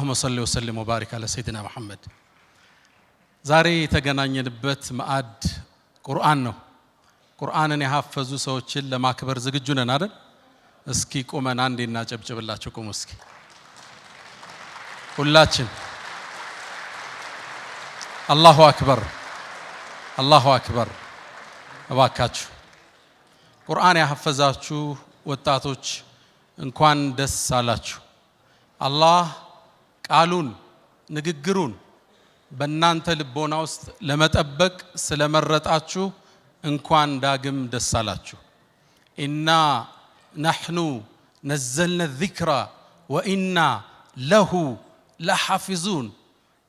اللهم صل وسلم وبارك على سيدنا محمد ዛሬ የተገናኘንበት ማዕድ ቁርአን ነው ቁርአንን ያሐፈዙ ሰዎችን ለማክበር ዝግጁ ነን አይደል እስኪ ቆመን አንዴና ጨብጨብላችሁ ቆሙ እስኪ ሁላችን አላሁ አክበር አላሁ አክበር እባካችሁ ቁርአን ያሐፈዛችሁ ወጣቶች እንኳን ደስ አላችሁ አላህ ቃሉን ንግግሩን በእናንተ ልቦና ውስጥ ለመጠበቅ ስለመረጣችሁ እንኳን ዳግም ደስ አላችሁ ኢና نحن نزلنا الذكر وإنا له لحافظون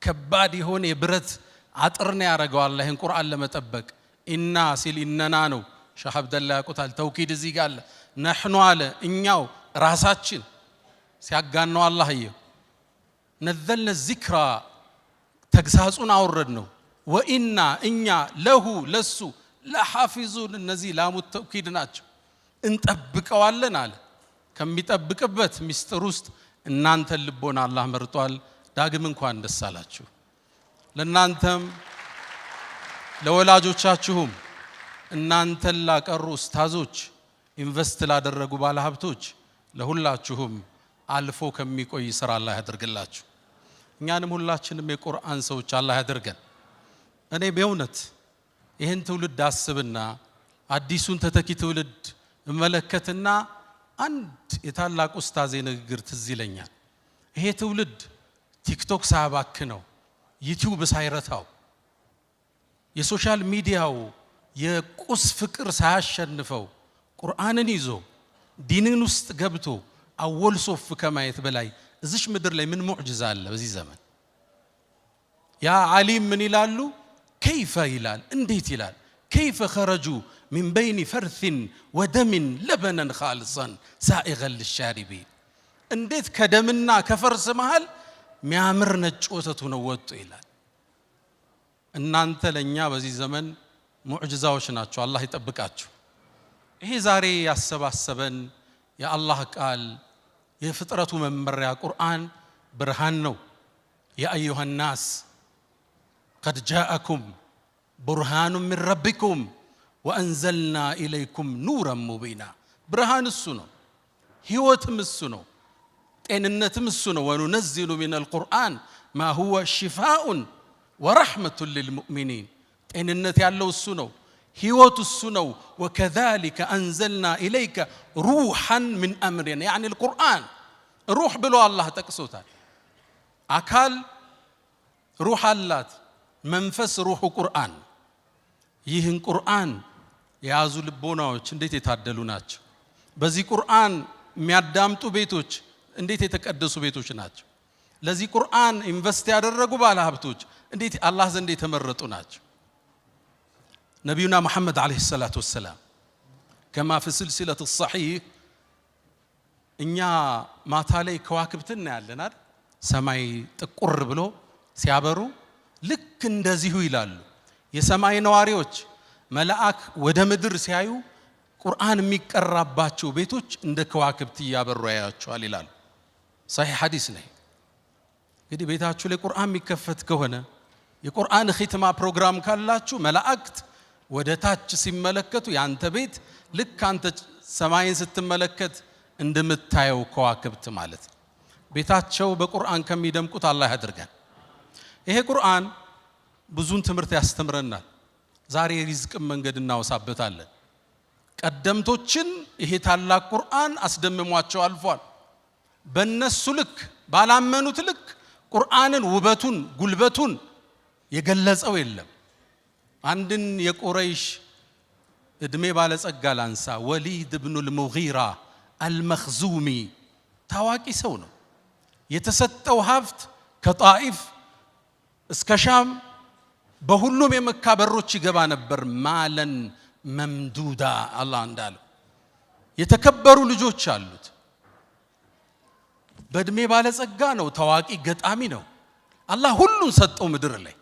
ከባድ የሆነ የብረት አጥርነ ያረጋው አላህ ይሄን ቁርአን ለመጠበቅ ኢና ሲል ኢነና ነው ሸህ አብደላ ያቁታል ተውኪድ እዚህ ጋር አለ نحن አለ እኛው ራሳችን ሲያጋነው አላህ ይሄ نزلنا الذكر ተግሳጹን አወረድ ነው ወኢና እኛ ለሁ ለሱ ለሐፊዙን እነዚህ ላሙት ተውኪድ ናቸው እንጠብቀዋለን አለ ከሚጠብቅበት ሚስጥር ውስጥ እናንተ ልቦና አላህ መርጧል ዳግም እንኳን ደስ አላችሁ ለናንተም ለወላጆቻችሁም እናንተ ላቀሩ ኡስታዞች ኢንቨስት ላደረጉ ባለሀብቶች ለሁላችሁም አልፎ ከሚቆይ ስራ አላህ ያድርግላችሁ እኛንም ሁላችንም የቁርአን ሰዎች አላህ ያድርገን እኔ በእውነት ይሄን ትውልድ አስብና አዲሱን ተተኪ ትውልድ እመለከትና አንድ የታላቅ ኡስታዝ ንግግር ትዝ ይለኛል ይሄ ትውልድ ቲክቶክ ሳያባክነው ዩቲዩብ ሳይረታው የሶሻል ሚዲያው የቁስ ፍቅር ሳያሸንፈው ቁርአንን ይዞ ዲንን ውስጥ ገብቶ አወል ሶፍ ከማየት በላይ እዚሽ ምድር ላይ ምን ሙዕጂዛ አለ በዚህ ዘመን ያ ዓሊም ምን ይላሉ كيف ይላል እንዴት ይላል كيف خرجوا من بين فرث ودم لبنا خالصا سائغا للشاربين እንዴት ከደምና ከፈርስ መሃል ሚያምር ነጭ ወተቱ ነው ወጡ ይላል እናንተ ለኛ በዚህ ዘመን ሙዕጂዛዎች ናችሁ አላህ ይጠብቃችሁ ይሄ ዛሬ ያሰባሰበን የአላህ ቃል የፍጥረቱ መመሪያ ቁርአን ብርሃን ነው ያ አዩሃ الناس قد جاءكم برهان من ربكم وانزلنا اليكم نورا مبينا برهان እሱ ነው ህይወትም እሱ ነው ጤንነትም እሱ ነው وننزل من القرآن ما هو شفاء ورحمة للمؤمنين ጤንነት ያለው እሱ ነው ህይወት እሱ ነው وكذلك انزلنا اليك روحا من امرنا يعني القرآن روح ብሎ አላህ ጠቅሶታል አካል روح አላት መንፈስ روح ቁርአን ይህን ቁርአን ያዙ ልቦናዎች እንዴት የታደሉ ናቸው በዚህ ቁርአን የሚያዳምጡ ቤቶች እንዴት የተቀደሱ ቤቶች ናቸው ለዚህ ቁርአን ኢንቨስት ያደረጉ ባለሀብቶች እንዴት አላህ ዘንድ የተመረጡ ናቸው نبينا محمد عليه الصلاة والسلام كما في سلسلة الصحيح إنيا ما تالي كواكبتنا يالنا سماي تقر بلو سيابرو لك اندزيهو يلالو يسماي نواريوش ملاك ودمدر سيايو قرآن ميقرباتشو بيتوش اند كواكبتي يابرو ياچو يلالو صحيح حديثنا يدي بيتاچو لي قرآن ميكفت كهنا የቁርአን ኺትማ ፕሮግራም ካላችሁ መላእክት ወደታች ሲመለከቱ ያንተ ቤት ልክ አንተ ሰማይን ስትመለከት እንደምታየው ከዋክብት ማለት ቤታቸው በቁርአን ከሚደምቁት አላህ ያድርገን ይሄ ቁርአን ብዙን ትምህርት ያስተምረናል ዛሬ ሪዝቅ መንገድ እናወሳበታለን ቀደምቶችን ይሄ ታላቅ ቁርአን አስደምሟቸው አልፏል በእነሱ ልክ ባላመኑት ልክ ቁርአንን ውበቱን ጉልበቱን የገለጸው የለም አንድን የቁረይሽ እድሜ ባለጸጋ ላንሳ ወሊድ ኢብኑ አልሙጊራ አልመኽዙሚ ታዋቂ ሰው ነው የተሰጠው ሀብት ከጣኢፍ እስከ ሻም በሁሉም የመካ በሮች ይገባ ነበር ማለን መምዱዳ አላህ እንዳለው የተከበሩ ልጆች አሉት በእድሜ ባለጸጋ ነው ታዋቂ ገጣሚ ነው አላህ ሁሉን ሰጠው ምድር ላይ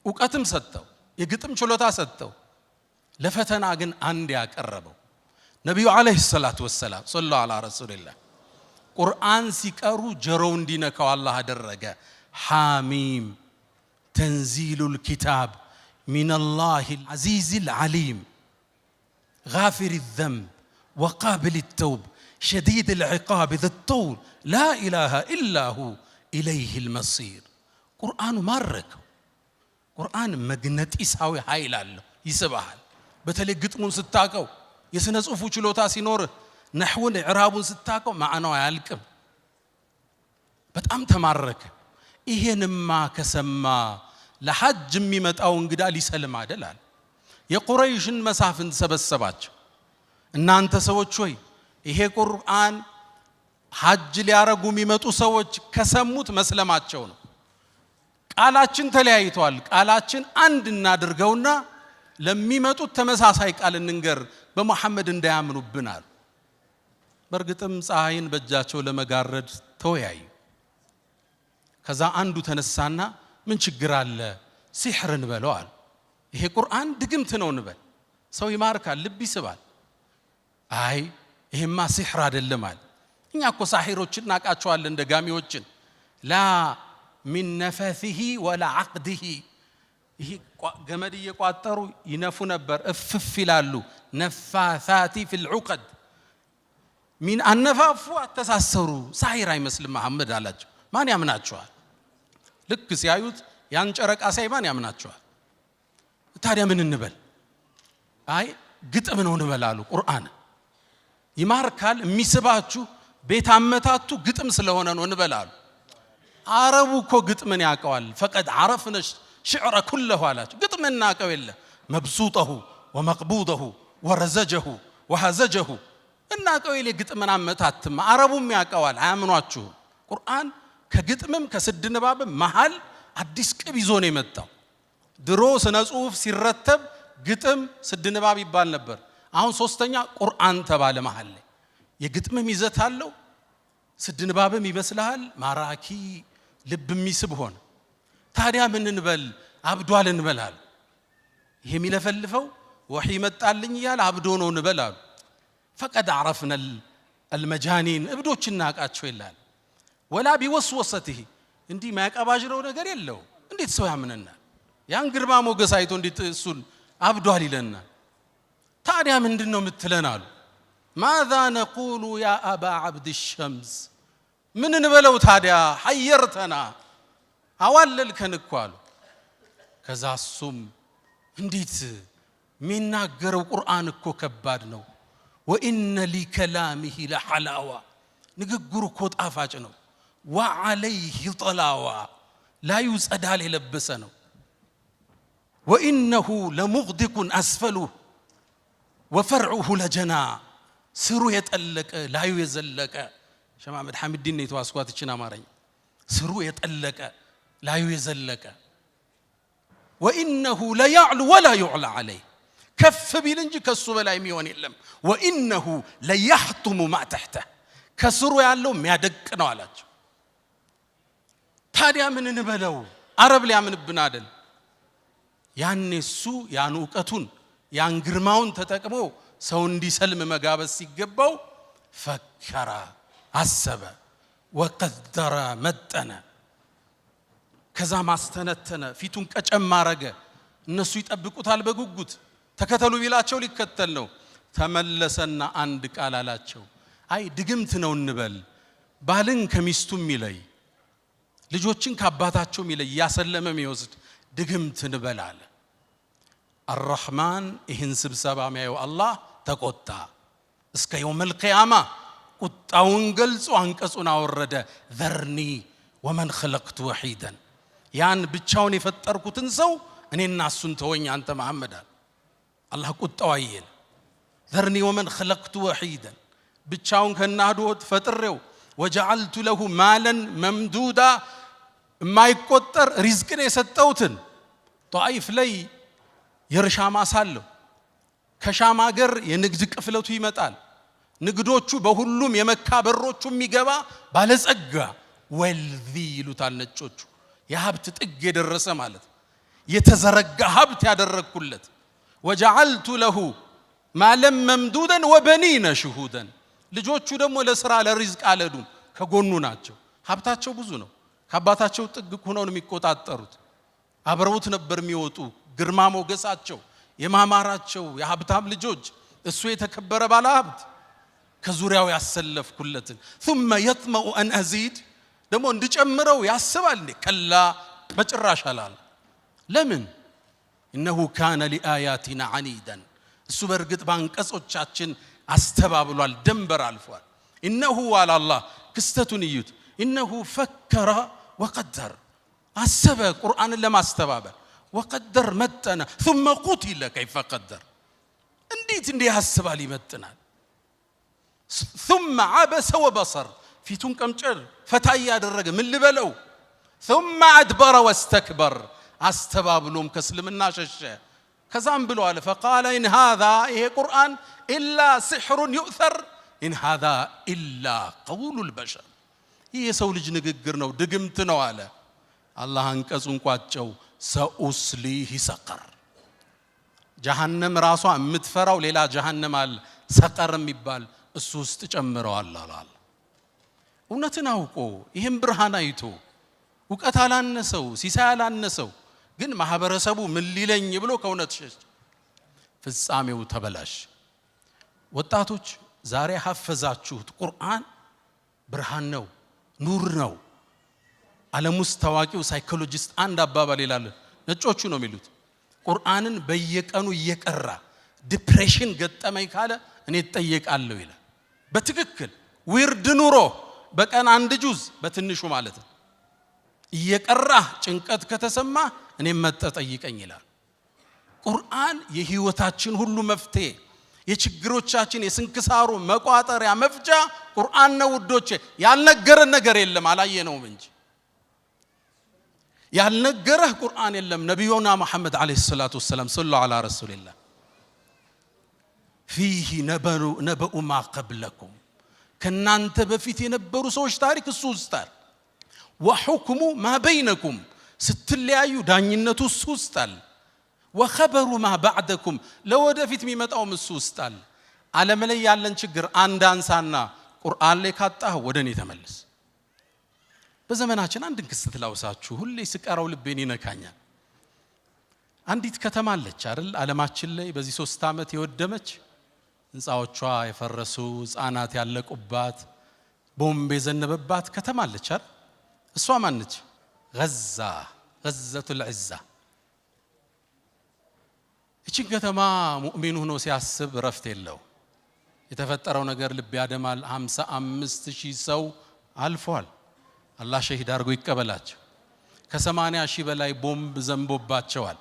ዕውቀትም ሰጠው የግጥም ችሎታ ሰጠው ለፈተና ግን አንድ ያቀረበው ነብዩ አለይሂ ሰላቱ ወሰለም ሰለላሁ ዐላ ረሱልላህ ቁርአን ሲቀሩ ጀሮው እንዲነካው አላህ አደረገ። ሐሚም ተንዚሉል ኪታብ ሚነላሂል ዐዚዚል ዐሊም ጋፊሪ ዘንብ ወቃቢሊ ተውብ ሸዲድል ዒቃብ ዘጠውል ላ ኢላሃ ኢላሁ ኢለይሂል መሲር። ቁርአኑ ማረከው። ቁርአን መግነጢሳዊ ኃይል አለው፣ ይስብሃል። በተለይ ግጥሙን ስታቀው፣ የሥነ ጽሑፉ ችሎታ ሲኖርህ፣ ነሕውን ዕራቡን ስታቀው ማዕናው አያልቅም። በጣም ተማረከ። ይሄንማ ከሰማ ለሐጅ የሚመጣው እንግዳ ሊሰልም አይደል? የቁረይሽን መሳፍንት ሰበሰባቸው። እናንተ ሰዎች ሆይ ይሄ ቁርአን ሐጅ ሊያረጉ የሚመጡ ሰዎች ከሰሙት መስለማቸው ነው። ቃላችን ተለያይቷል። ቃላችን አንድ እናድርገውና ለሚመጡት ተመሳሳይ ቃል እንንገር፣ በመሐመድ እንዳያምኑብናል። በእርግጥም ፀሐይን በእጃቸው ለመጋረድ ተወያዩ። ከዛ አንዱ ተነሳና ምን ችግር አለ ሲሕር እንበለው አለ። ይሄ ቁርአን ድግምት ነው እንበል፣ ሰው ይማርካል፣ ልብ ይስባል። አይ ይሄማ ሲሕር አይደለም አለ። እኛ እኮ ሳሒሮችን እናቃቸዋለን፣ ደጋሚዎችን። ላ ሚን ነፈሲሂ ወላ ዐቅዲሂ። ይሄ ገመድ እየቋጠሩ ይነፉ ነበር፣ እፍፍ ይላሉ። ነፋሳቲ ፊል ዑቀድ። ሚን አነፋፉ አተሳሰሩ። ሳሒር አይመስልም መሐመድ አላቸው። ማን ያምናቸዋል? ልክ ሲያዩት ያን ጨረቃ ሳይ ማን ያምናቸዋል? ታዲያ ምን እንበል? አይ ግጥም ነው እንበል አሉ። ቁርአን ይማርካል፣ የሚስባችሁ ቤት አመታቱ ግጥም ስለሆነ ነው እንበል አሉ። አረቡ እኮ ግጥምን ያውቀዋል። ፈቀድ ዐረፍነ ሽዕረ ኩለሁ አላቸው። ግጥም እናውቀው የለ መብሱጠሁ ወመቅቡደሁ ወረዘጀሁ ወሐዘጀሁ እናውቀው የለ ግጥምን አመታትማ አረቡም ያውቀዋል። አያምኗችሁም። ቁርአን ከግጥምም ከስድ ንባብም መሃል አዲስ ቅብ ይዞ ነው የመጣው። ድሮ ስነ ጽሑፍ ሲረተብ ግጥም ስድ ንባብ ይባል ነበር። አሁን ሶስተኛ ቁርአን ተባለ መሃል ላይ። የግጥምም ይዘት አለው፣ ስድ ንባብም ይመስልሃል፣ ማራኪ ልብ የሚስብ ሆነ። ታዲያ ምን እንበል? አብዷል እንበላል። ይሄ የሚለፈልፈው ወሒ መጣልኝ እያለ አብዶ ነው እንበል አሉ። ፈቀድ ዐረፍነ አልመጃኒን፣ እብዶች እናውቃቸው ይላል። ወላ ቢወስወሰትህ፣ እንዲህ ማያቀባጅረው ነገር የለው። እንዴት ሰው ያምነናል? ያን ግርማ ሞገስ አይቶ እንዴት እሱን አብዷል ይለናል? ታዲያ ምንድን ነው የምትለን አሉ። ማዛ ነቁሉ ያ አባ ዓብድ ሸምስ፣ ምን እንበለው ታዲያ? ሐየርተና፣ አዋለልከን እኮ አሉ። ከዛ እሱም እንዴት የሚናገረው ቁርአን እኮ ከባድ ነው። ወኢነ ሊከላሚሂ ለሐላዋ፣ ንግግሩ እኮ ጣፋጭ ነው። ወዓለይህ ጠላዋ፣ ላዩ ጸዳል የለበሰ ነው። ወኢነሁ ለሙግዲቁን አስፈሉህ ወፈርዑሁ ለጀና፣ ስሩ የጠለቀ ላዩ የዘለቀ። ሸህ መሐመድ ሐሚድዲን ነው የተዋስኳት ይችን አማርኛ። ስሩ የጠለቀ ላዩ የዘለቀ። ወኢነሁ ለያዕሉ ወላ ዩዕላ ዐለይህ፣ ከፍ ቢል እንጂ ከሱ በላይ የሚሆን የለም። ወኢነሁ ለያሕቱሙ ማ ተሕተህ፣ ከስሩ ያለው የሚያደቅ ነው አላቸው። ታዲያ ምን እንበለው? አረብ ሊያምንብን አይደል? ያኔ እሱ ያን እውቀቱን ያን ግርማውን ተጠቅሞ ሰው እንዲሰልም መጋበዝ ሲገባው ፈከረ፣ አሰበ፣ ወቀደረ፣ መጠነ። ከዛ ማስተነተነ፣ ፊቱን ቀጨም አረገ። እነሱ ይጠብቁታል በጉጉት። ተከተሉ ቢላቸው ሊከተል ነው። ተመለሰና አንድ ቃል አላቸው። አይ ድግምት ነው እንበል፣ ባልን ከሚስቱም ይለይ፣ ልጆችን ከአባታቸውም ይለይ፣ እያሰለመ የሚወስድ ድግምት እንበል አለ። አራሕማን ይህን ስብሰባ የሚያየው አላህ ተቆጣ። እስከ የውመል ቂያማ ቁጣውን ገልጾ አንቀጹን አወረደ። ዘርኒ ወመን ኸለቅቱ ወሒደን፣ ያን ብቻውን የፈጠርኩትን ሰው እኔና እሱን ተወኝ አንተ መሐመድ አለ። አላህ ቁጣው አየለ። ዘርኒ ወመን ኸለቅቱ ወሒደን፣ ብቻውን ከናህዶት ፈጥሬው፣ ወጀዐልቱ ለሁ ማለን መምዱዳ፣ የማይቆጠር ሪዝቅን የሰጠውትን። ጧኢፍ ላይ የእርሻ ማሳ አለው። ከሻም ሀገር የንግድ ቅፍለቱ ይመጣል። ንግዶቹ በሁሉም የመካ በሮቹ የሚገባ ባለጸጋ፣ ወልዚ ይሉታል ነጮቹ። የሀብት ጥግ የደረሰ ማለት የተዘረጋ ሀብት ያደረግኩለት። ወጀዐልቱ ለሁ ማለም መምዱደን ወበኒነ ሽሁደን፣ ልጆቹ ደግሞ ለስራ ለሪዝቅ አልሄዱም፣ ከጎኑ ናቸው። ሀብታቸው ብዙ ነው። ከአባታቸው ጥግ ሆነው ነው የሚቆጣጠሩት። አብረውት ነበር የሚወጡ። ግርማ ሞገሳቸው የማማራቸው የሀብታም ልጆች፣ እሱ የተከበረ ባለ ሀብት ከዙሪያው ያሰለፍኩለትን ثم يطمع ان ازيد ደግሞ እንድጨምረው ያስባል እንዴ? ከላ በጭራሽ አላለ። ለምን? انه كان لاياتنا عنيدا እሱ በርግጥ ባንቀጾቻችን አስተባብሏል፣ ደንበር አልፏል። انه على الله ክስተቱን እዩት። انه فكر وقدر አሰበ ቁርአንን ለማስተባበል وقدر መጠነ ثم قتل كيف قدر እንዴት ያስባል ይመጥናል። ثم عبس وبصر ፊቱን ቀምጨር ፈታ ያደረገ ምን ልበለው። ثم ادبر واستكبر አስተባብሎም ከእስልምና ሸሸ። ከዛም ብሎ አለ فقال ان هذا ይሄ ቁርአን الا سحر يؤثر ان هذا الا قول البشر ይሄ የሰው ልጅ ንግግር ነው፣ ድግምት ነው አለ። አላህ አንቀጹን ቋጨው سأصليه سقر ጀሃነም ራሷ የምትፈራው ሌላ ጀሃነም አለ፣ ሰቀር የሚባል እሱ ውስጥ ጨምረዋል አላህ። እውነትን አውቆ ይሄን ብርሃን አይቶ ዕውቀት አላነሰው ሲሳይ አላነሰው፣ ግን ማህበረሰቡ ምን ሊለኝ ብሎ ከእውነት ሸሽ፣ ፍጻሜው ተበላሽ። ወጣቶች ዛሬ ሐፈዛችሁት ቁርአን ብርሃን ነው፣ ኑር ነው። ዓለም ውስጥ ታዋቂው ሳይኮሎጂስት አንድ አባባል ይላል፣ ነጮቹ ነው የሚሉት፣ ቁርአንን በየቀኑ እየቀራ ዲፕሬሽን ገጠመኝ ካለ እኔ እጠየቃለሁ ይላል። በትክክል ዊርድ ኑሮ በቀን አንድ ጁዝ በትንሹ ማለት ነው እየቀራ ጭንቀት ከተሰማ እኔ መጠጠይቀኝ ይላል። ቁርአን የህይወታችን ሁሉ መፍትሄ፣ የችግሮቻችን የስንክሳሩ መቋጠሪያ መፍጃ ቁርአን ነው ውዶቼ። ያልነገረን ነገር የለም አላየነውም እንጂ ያልነገረህ ቁርአን የለም። ነብዩና መሐመድ አለይሂ ሰላቱ ወሰለም ሰለላሁ ዐላ ረሱሊላህ فيه نبأ ما قبلكم ከናንተ በፊት የነበሩ ሰዎች ታሪክ እሱ ውስጣል። وحكم ما بينكم ስትለያዩ ዳኝነቱ እሱ ውስጣል። وخبر ما بعدكم ለወደፊት የሚመጣው እሱ ውስጣል። ዓለም ላይ ያለን ችግር አንድ አንሳና ቁርአን ላይ ካጣህ ወደኔ ተመለስ። በዘመናችን አንድ ክስተት ላውሳችሁ፣ ሁሌ ስቀራው ልቤን ይነካኛል። አንዲት ከተማ አለች አይደል ዓለማችን ላይ በዚህ 3 ዓመት የወደመች፣ ህንጻዎቿ የፈረሱ፣ ህፃናት ያለቁባት፣ ቦምብ የዘነበባት ከተማ አለች አይደል? እሷ ማን ነች? ገዘቱል ዒዛ። እቺ ከተማ ሙእሚን ሆኖ ሲያስብ ረፍት የለው። የተፈጠረው ነገር ልብ ያደማል። 55,000 ሰው አልፏል። አላህ ሸሂድ አድርጎ ይቀበላቸው። ከ80,000 በላይ ቦምብ ዘንቦባቸዋል።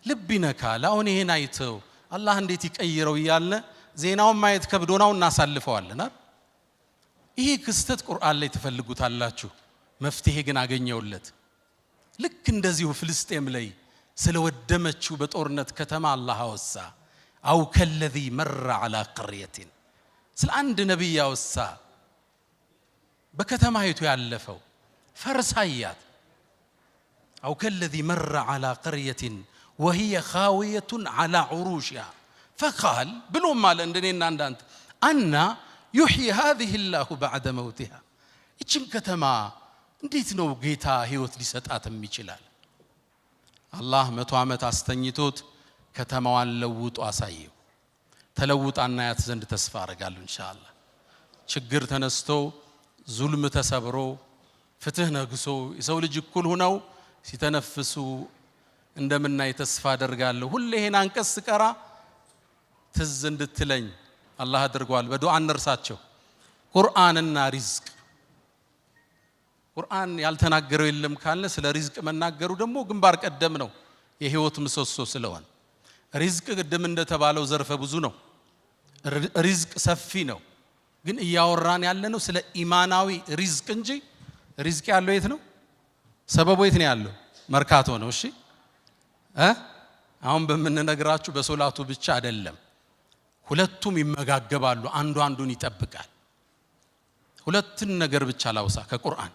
ልብ ይነካል። አሁን ይሄን አይተው አላህ እንዴት ይቀይረው እያለ ዜናውን ማየት ከብዶናው እናሳልፈዋልና ይሄ ክስተት ቁርአን ላይ ተፈልጉታላችሁ፣ መፍትሄ ግን አገኘውለት። ልክ እንደዚሁ ፍልስጤም ላይ ስለወደመችው በጦርነት ከተማ አላህ አወሳ። አው ከለዚ መረ ዐላ ቀርየቲን ስለ አንድ ነብይ አወሳ። በከተማይቱ ያለፈው ፈርሳያት አው ከለዚ መረ ዐላ ቀርየቲን وهي خاوية على عروشها فقال بلوم مال እንደኔና እንዳንተ አና يحيي هذه الله بعد موتها እቺን ከተማ እንዴት ነው ጌታ ህይወት ሊሰጣትም ይችላል? አላህ 100 ዓመት አስተኝቶት ከተማዋን ለውጦ አሳየው። ተለውጣና ያት ዘንድ ተስፋ አደርጋለሁ ኢንሻአላህ። ችግር ተነስቶ ዙልም ተሰብሮ ፍትህ ነግሶ የሰው ልጅ እኩል ሆነው ሲተነፍሱ እንደምናይ ተስፋ አደርጋለሁ። ሁሌ ይሄን አንቀጽ ስቀራ ትዝ እንድትለኝ አላህ አድርጓል። በዱዓ እንርሳቸው። ቁርአንና ሪዝቅ። ቁርአን ያልተናገረው የለም ካለ ስለ ሪዝቅ መናገሩ ደግሞ ግንባር ቀደም ነው፣ የህይወት ምሰሶ ስለሆነ። ሪዝቅ ቅድም እንደተባለው ዘርፈ ብዙ ነው። ሪዝቅ ሰፊ ነው። ግን እያወራን ያለነው ስለ ኢማናዊ ሪዝቅ እንጂ ሪዝቅ ያለው የት ነው? ሰበቡ የት ነው ያለው? መርካቶ ነው። እሺ አሁን በመነግራችሁ በሶላቱ ብቻ አይደለም፣ ሁለቱም ይመጋገባሉ፣ አንዱ አንዱን ይጠብቃል። ሁለቱን ነገር ብቻ ላውሳ ከቁርአን።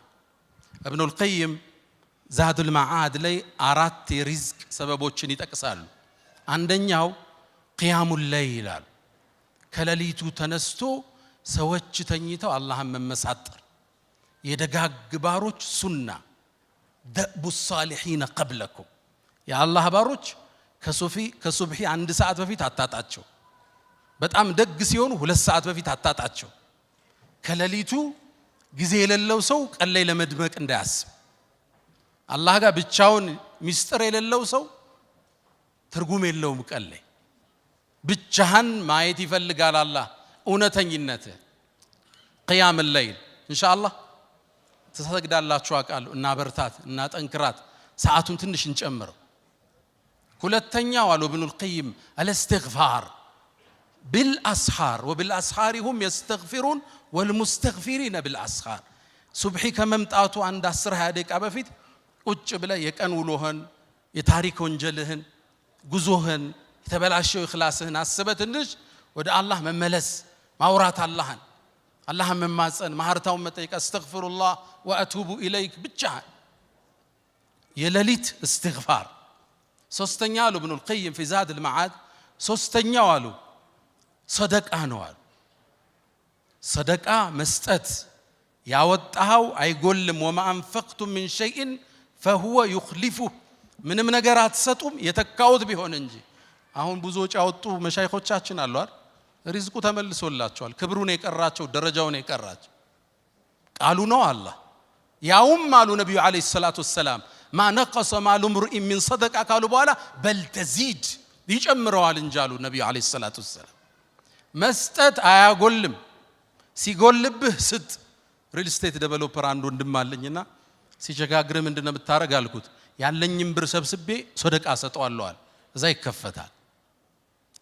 ኢብኑል ቀይም ዛዱል መዓድ ላይ 4 የሪዝቅ ሰበቦችን ይጠቅሳሉ። አንደኛው ቂያሙል ለይል ይላል። ከሌሊቱ ተነስቶ ሰዎች ተኝተው አላህን መመሳጠር የደጋግ ባሮች ሱና ደእቡ الصالحين قبلكم የአላህ ባሮች ከሱብሂ 1 ሰዓት በፊት አታጣቸው በጣም ደግ ሲሆኑ 2 ሰዓት በፊት አታጣቸው ከሌሊቱ ጊዜ የሌለው ሰው ቀን ላይ ለመድመቅ እንዳያስብ አላህ ጋር ብቻውን ሚስጥር የሌለው ሰው ትርጉም የለውም ቀን ላይ ብቻህን ማየት ይፈልጋል አላህ እውነተኝነት قيام الليل ኢንሻአላህ ተሰግዳላችሁ አቃሉ እና በርታት እና ጠንክራት ሰዓቱን ትንሽ እንጨምረው ሁለተኛው አሉ ኢብኑ القيم الاستغفار بالاسحار وبالاسحار هم يستغفرون والمستغفرين بالاسحار ሱብሂ ከመምጣቱ አንድ 10-20 ደቂቃ በፊት ቁጭ ብለ የቀን ውሎህን የታሪክ ወንጀልህን ጉዞህን የተበላሸው ኢኽላስህን አስበህ ትንሽ ወደ አላህ መመለስ ማውራት አላህን መማጸን ማህርታውን መጠየቅ አስተግፊሩላህ ወአቱቡ ኢለይክ ብቻ የሌሊት استغفار ሶስተኛ አሉ ኢብኑ القيم في زاد المعاد ሶስተኛው አሉ ሰደቃ ነው አሉ ሰደቃ መስጠት ያወጣው አይጎልም وما انفقتم من شيء فهو يخلفه ምንም ነገር አትሰጡም የተካውት ቢሆን እንጂ አሁን ብዙ ወጪ ያወጡ መሻይኾቻችን አሉ አይደል ሪዝቁ ተመልሶላቸዋል ክብሩን የቀራቸው ደረጃውን የቀራቸው ቃሉ ነው አላህ ያውም አሉ ነብዩ አለይሂ ሰላቱ ወሰለም ما نقص مال امرئ من صدقه قالوا በኋላ بل تزيد ይጨምረዋል እንጂ አሉ ነብዩ አለይሂ ሰላቱ ወሰለም መስጠት አያጎልም ሲጎልብህ ስጥ ሪል ስቴት ዴቨሎፐር አንዱ እንደማለኝና ሲቸጋግር ምንድነው የምታረግ አልኩት ያለኝም ብር ሰብስቤ ሰደቃ ሰጠዋለዋል እዛ ይከፈታል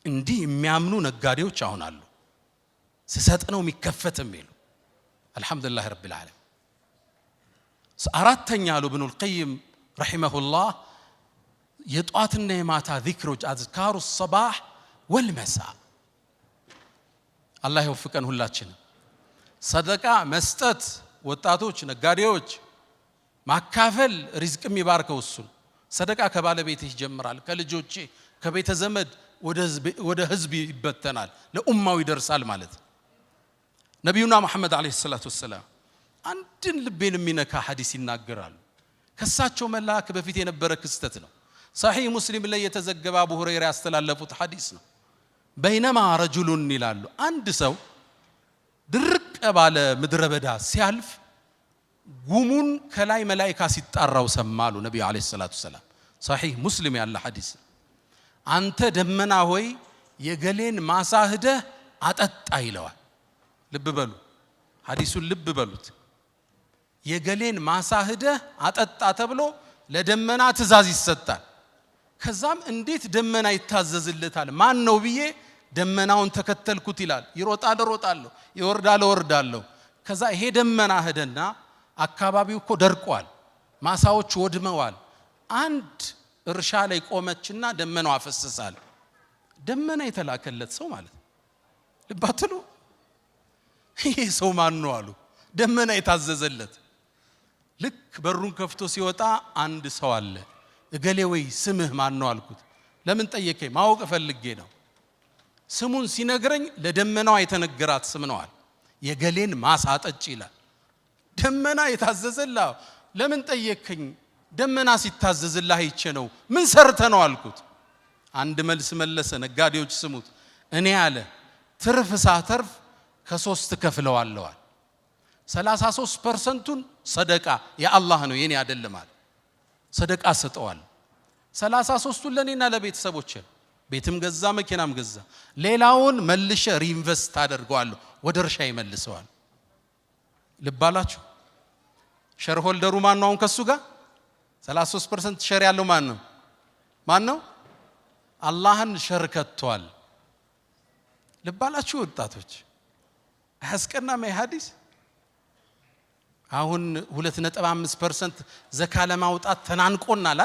እንዲህ የሚያምኑ ነጋዴዎች አሁን አሉ ሲሰጥ ነው የሚከፈትም ይሉ አልহামዱሊላህ ረቢል ዓለሚን አራተኛ አሉ ኢብኑ القيم رحمه الله የጧትና የማታ ዚክሮች አዝካሩ الصباح والمساء አላህ ይወፍቀን ሁላችን ሰደቃ መስጠት ወጣቶች ነጋዴዎች ማካፈል ሪዝቅ የሚባርከው እሱ ሰደቃ ከባለቤት ይጀምራል ከልጆቼ ከቤተ ዘመድ ወደ ህዝብ ይበተናል ለኡማው ይደርሳል ማለት ነብዩና መሐመድ አለይሂ ሰላቱ ወሰለም አንድን ልቤን የሚነካ ሐዲስ ይናገራሉ ከሳቸው መላክ በፊት የነበረ ክስተት ነው صحيح ሙስሊም ላይ የተዘገበ አቡ ሁረይራ ያስተላለፉት ሐዲስ ነው بينما رجل ይላሉ አንድ ሰው ድርቅ ባለ ምድረ በዳ ሲያልፍ ጉሙን ከላይ መላእክት ሲጣራው ሰማሉ ነብዩ አለይሂ ሰላቱ ወሰለም صحيح ሙስሊም ያለ ሐዲስ አንተ ደመና ሆይ የገሌን ማሳህደ አጠጣ ይለዋል ልብ በሉ ሐዲሱን ልብ በሉት የገሌን ማሳህደ አጠጣ ተብሎ ለደመና ትእዛዝ ይሰጣል ከዛም እንዴት ደመና ይታዘዝልታል ማን ነው ብዬ ደመናውን ተከተልኩት ይላል ይሮጣለሁ ይወርዳለሁ ከዛ ይሄ ደመና ሄደና አካባቢው እኮ ደርቋል ማሳዎች ወድመዋል አንድ እርሻ ላይ ቆመችና ደመናው አፈሰሳል ደመና የተላከለት ሰው ማለት ልባትሉ ይሄ ሰው ማን ነው አሉ ደመና የታዘዘለት ልክ በሩን ከፍቶ ሲወጣ አንድ ሰው አለ እገሌ ወይ ስምህ ማን ነው አልኩት ለምን ጠየቀኝ ማወቅ ፈልጌ ነው ስሙን ሲነግረኝ ለደመናው የተነገራት ስም ነው አለ የገሌን ማሳጠጭ ይላል ደመና የታዘዘላው ለምን ጠየቀኝ ደመና ሲታዘዝልህ አይቼ ነው ምን ሰርተ ነው አልኩት አንድ መልስ መለሰ ነጋዴዎች ስሙት እኔ አለ ትርፍ ሳተርፍ ከ3 ከፍለዋለሁ 33%ን ሰደቃ የአላህ ነው የኔ አይደለም አለ ሰደቃ ሰጠዋል 33ን ለኔና ለቤተሰቦቼ ቤትም ገዛ መኪናም ገዛ ሌላውን መልሼ ሪኢንቨስት አደርገዋለሁ ወደ እርሻ ይመልሰዋል ልባላችሁ ሼር ሆልደሩ ማን ነው ከሱ ጋር 33% ሼር ያለው ማን ነው አላህን ሸርከቷል ልባላችሁ ወጣቶች አስቀናም ሐዲስ አሁን 2.5% ዘካ ለማውጣት ተናንቆናል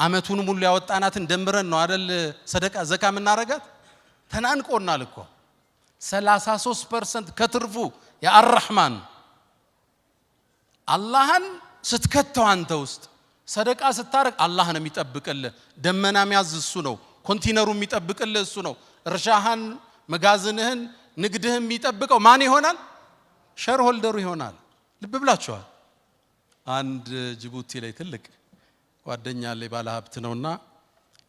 አመቱን ሙሉ ያወጣናትን ደምረን ነው አይደል ሰደቃ ዘካ ምናረጋት ተናንቆናል እኮ 33% ከትርፉ ያ አርህማን አላህን ስትከተው አንተ ውስጥ ሰደቃ ስታረግ አላህ ነው የሚጠብቅልህ ደመና የሚያዝ እሱ ነው ኮንቲነሩ የሚጠብቅልህ እሱ ነው እርሻህን መጋዝንህን ንግድህን የሚጠብቀው ማን ይሆናል ሼር ሆልደሩ ይሆናል ልብ ብላችኋል። አንድ ጅቡቲ ላይ ትልቅ ጓደኛ ላይ ባለ ሀብት ነውና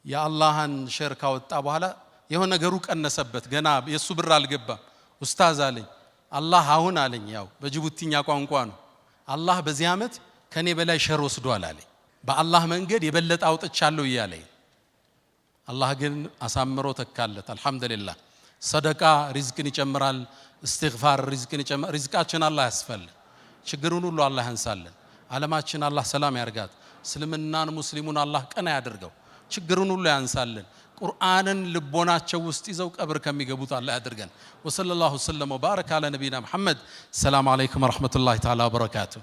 የአላህን ሼር ካወጣ በኋላ የሆነ ነገሩ ቀነሰበት። ገና የሱ ብር አልገባም። ኡስታዝ አለኝ አላህ አሁን አለኝ፣ ያው በጅቡቲኛ ቋንቋ ነው፣ አላህ በዚህ ዓመት ከኔ በላይ ሼር ወስዷል አለኝ። በአላህ መንገድ የበለጠ አውጥቻለሁ እያለኝ አላህ ግን አሳምሮ ተካለት። አልহামዱሊላህ። ሰደቃ ሪዝቅን ይጨምራል፣ እስትግፋር ሪዝቅን ይጨምራል። ሪዝቃችን አላህ ያስፈል፣ ችግሩን ሁሉ አላህ ያንሳልን። ዓለማችን አላህ ሰላም ያርጋት። እስልምናን ሙስሊሙን አላህ ቀና ያድርገው፣ ችግሩን ሁሉ ያንሳልን። ቁርአንን ልቦናቸው ውስጥ ይዘው ቀብር ከሚገቡት አላህ ያድርገን። ወሰለላሁ ዐለይሂ ወሰለም ወባረከ አለ ነቢይና መሐመድ። ሰላም አለይኩም ወራህመቱላሂ ተዓላ ወበረካቱሁ።